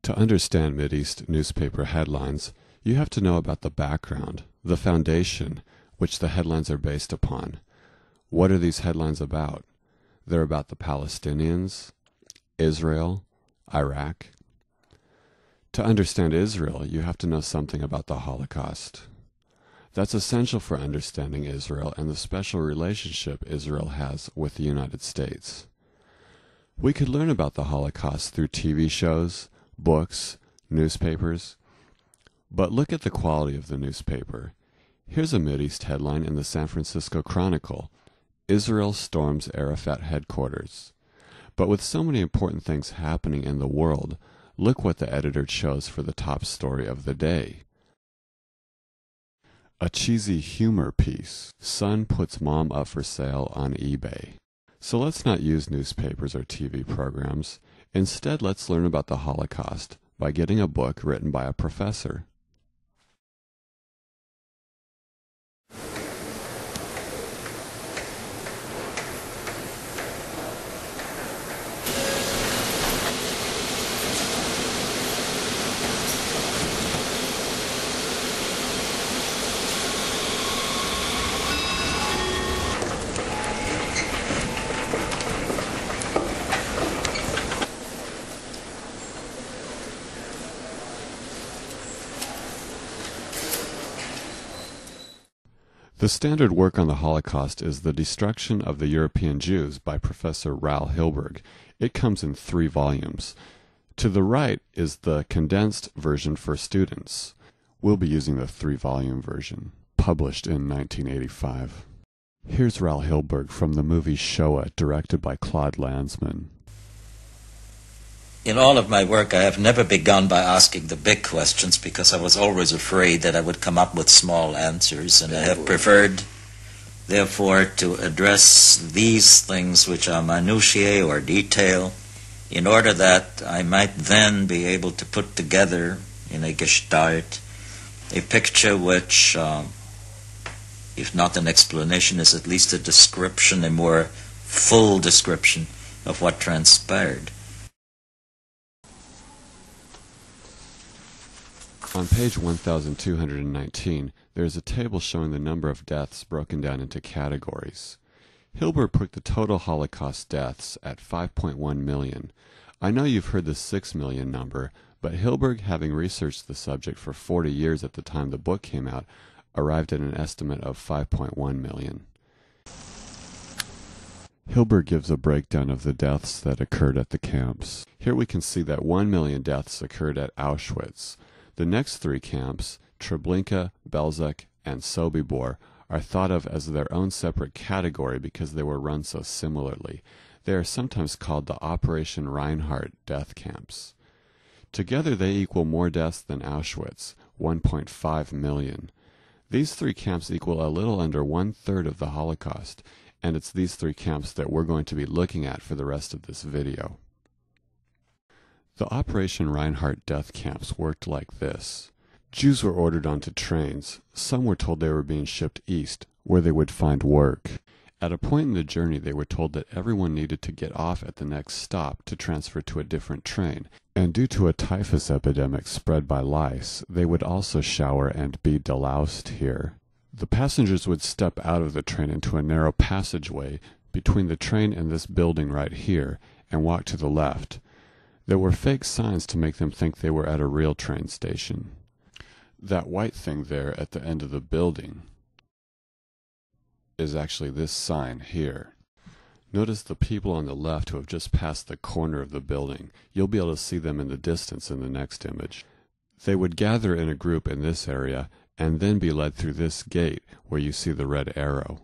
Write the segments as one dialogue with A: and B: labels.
A: To understand Mideast newspaper headlines, you have to know about the background, the foundation, which the headlines are based upon. What are these headlines about? They're about the Palestinians, Israel, Iraq. To understand Israel, you have to know something about the Holocaust. That's essential for understanding Israel and the special relationship Israel has with the United States. We could learn about the Holocaust through TV shows, books, newspapers. But look at the quality of the newspaper. Here's a Mideast headline in the San Francisco Chronicle: Israel storms Arafat headquarters. But with so many important things happening in the world, look what the editor chose for the top story of the day. A cheesy humor piece. Son puts mom up for sale on eBay. So let's not use newspapers or TV programs. Instead, let's learn about the Holocaust by getting a book written by a professor. The standard work on the Holocaust is The Destruction of the European Jews by Professor Raoul Hilberg. It comes in 3 volumes. To the right is the condensed version for students. We'll be using the 3-volume version, published in 1985. Here's Raoul Hilberg from the movie Shoah, directed by Claude Lanzmann.
B: In all of my work, I have never begun by asking the big questions because I was always afraid that I would come up with small answers, and I have preferred, therefore, to address these things which are minutiae or detail in order that I might then be able to put together in a gestalt a picture which, if not an explanation, is at least a description, a more full description of what transpired.
A: On page 1219, there is a table showing the number of deaths broken down into categories. Hilberg put the total Holocaust deaths at 5.1 million. I know you've heard the 6 million number, but Hilberg, having researched the subject for 40 years at the time the book came out, arrived at an estimate of 5.1 million. Hilberg gives a breakdown of the deaths that occurred at the camps. Here we can see that 1 million deaths occurred at Auschwitz. The next 3 camps, Treblinka, Belzec, and Sobibor, are thought of as their own separate category because they were run so similarly. They are sometimes called the Operation Reinhardt death camps. Together they equal more deaths than Auschwitz, 1.5 million. These 3 camps equal a little under 1/3 of the Holocaust, and it's these 3 camps that we're going to be looking at for the rest of this video. The Operation Reinhardt death camps worked like this. Jews were ordered onto trains. Some were told they were being shipped east, where they would find work. At a point in the journey, they were told that everyone needed to get off at the next stop to transfer to a different train. And due to a typhus epidemic spread by lice, they would also shower and be deloused here. The passengers would step out of the train into a narrow passageway between the train and this building right here and walk to the left. There were fake signs to make them think they were at a real train station. That white thing there at the end of the building is actually this sign here. Notice the people on the left who have just passed the corner of the building. You'll be able to see them in the distance in the next image. They would gather in a group in this area and then be led through this gate where you see the red arrow.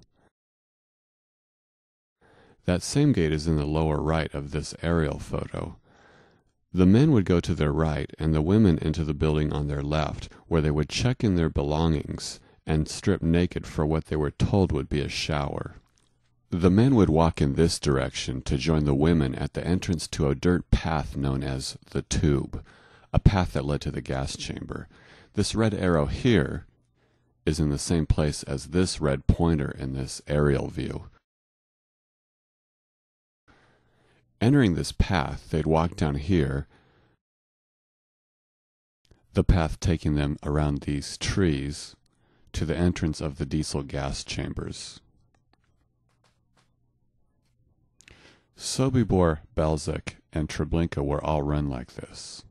A: That same gate is in the lower right of this aerial photo. The men would go to their right and the women into the building on their left, where they would check in their belongings and strip naked for what they were told would be a shower. The men would walk in this direction to join the women at the entrance to a dirt path known as the tube, a path that led to the gas chamber. This red arrow here is in the same place as this red pointer in this aerial view. Entering this path, they'd walk down here, the path taking them around these trees to the entrance of the diesel gas chambers. Sobibor, Belzec, and Treblinka were all run like this.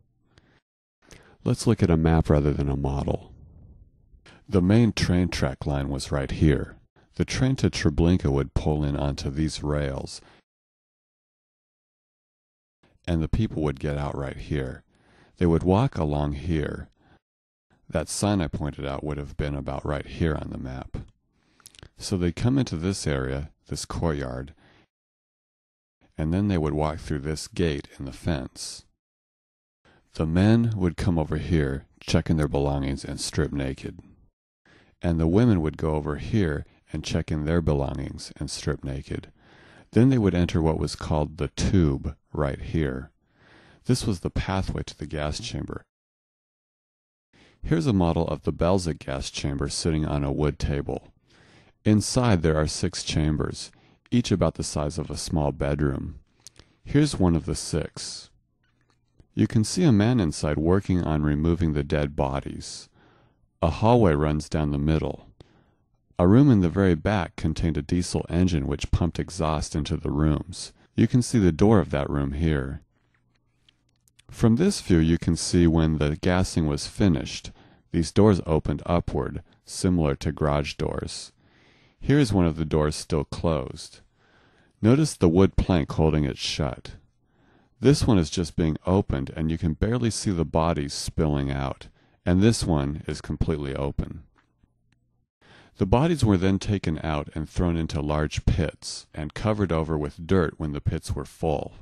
A: Let's look at a map rather than a model. The main train track line was right here. The train to Treblinka would pull in onto these rails, and the people would get out right here. They would walk along here. That sign I pointed out would have been about right here on the map. So they'd come into this area, this courtyard, and then they would walk through this gate in the fence. The men would come over here, checking their belongings and strip naked. And the women would go over here and check in their belongings and strip naked. Then they would enter what was called the tube right here. This was the pathway to the gas chamber. Here's a model of the Belzec gas chamber sitting on a wood table. Inside there are 6 chambers, each about the size of a small bedroom. Here's one of the 6. You can see a man inside working on removing the dead bodies. A hallway runs down the middle. A room in the very back contained a diesel engine which pumped exhaust into the rooms. You can see the door of that room here. From this view you can see when the gassing was finished, these doors opened upward, similar to garage doors. Here is one of the doors still closed. Notice the wood plank holding it shut. This one is just being opened and you can barely see the bodies spilling out, and this one is completely open. The bodies were then taken out and thrown into large pits and covered over with dirt when the pits were full.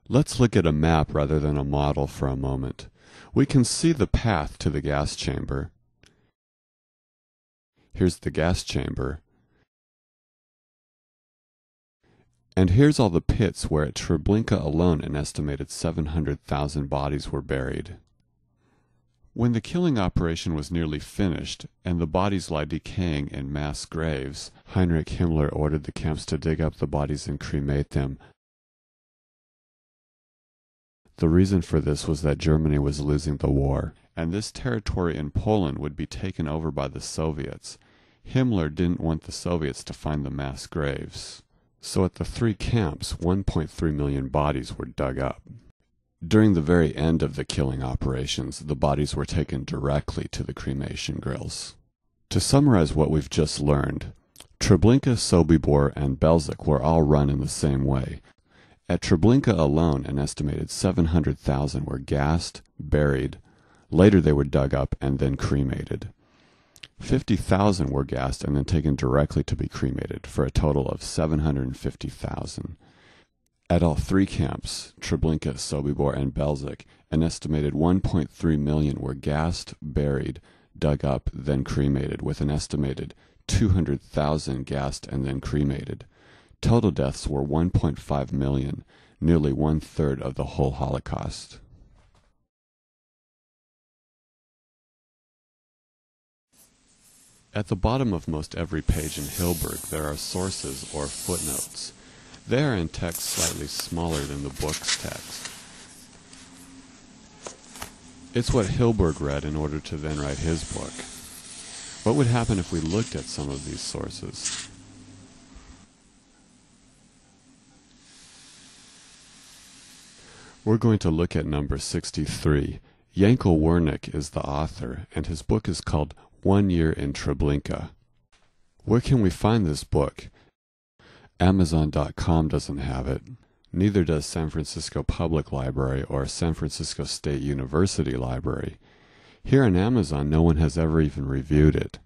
A: Let's look at a map rather than a model for a moment. We can see the path to the gas chamber. Here's the gas chamber. And here's all the pits where at Treblinka alone an estimated 700,000 bodies were buried. When the killing operation was nearly finished, and the bodies lie decaying in mass graves, Heinrich Himmler ordered the camps to dig up the bodies and cremate them. The reason for this was that Germany was losing the war, and this territory in Poland would be taken over by the Soviets. Himmler didn't want the Soviets to find the mass graves. So at the 3 camps, 1.3 million bodies were dug up. During the very end of the killing operations, the bodies were taken directly to the cremation grills. To summarize what we've just learned, Treblinka, Sobibor, and Belzec were all run in the same way. At Treblinka alone, an estimated 700,000 were gassed, buried. Later they were dug up and then cremated. 50,000 were gassed and then taken directly to be cremated, for a total of 750,000. At all 3 camps, Treblinka, Sobibor, and Belzec, an estimated 1.3 million were gassed, buried, dug up, then cremated, with an estimated 200,000 gassed and then cremated. Total deaths were 1.5 million, nearly 1/3 of the whole Holocaust. At the bottom of most every page in Hilberg there are sources or footnotes. They are in text slightly smaller than the book's text. It's what Hilberg read in order to then write his book. What would happen if we looked at some of these sources? We're going to look at number 63. Yankel Wernick is the author, and his book is called 1 Year in Treblinka. Where can we find this book? Amazon.com doesn't have it. Neither does San Francisco Public Library or San Francisco State University Library. Here on Amazon, no one has ever even reviewed it.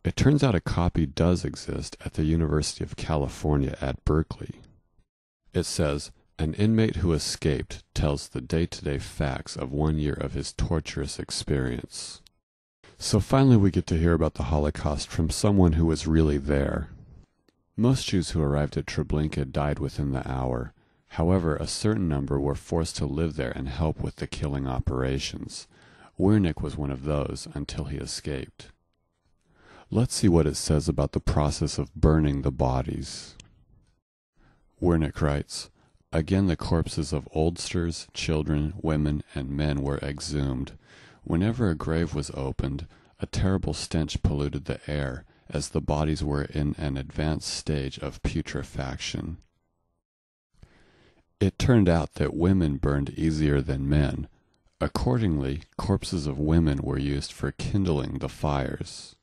A: It turns out a copy does exist at the University of California at Berkeley. It says, an inmate who escaped tells the day-to-day facts of 1 year of his torturous experience. So finally we get to hear about the Holocaust from someone who was really there. Most Jews who arrived at Treblinka died within the hour. However, a certain number were forced to live there and help with the killing operations. Wernick was one of those until he escaped. Let's see what it says about the process of burning the bodies. Wernick writes, Again, the corpses of oldsters, children, women, and men were exhumed. Whenever a grave was opened, a terrible stench polluted the air, as the bodies were in an advanced stage of putrefaction. It turned out that women burned easier than men. Accordingly, corpses of women were used for kindling the fires.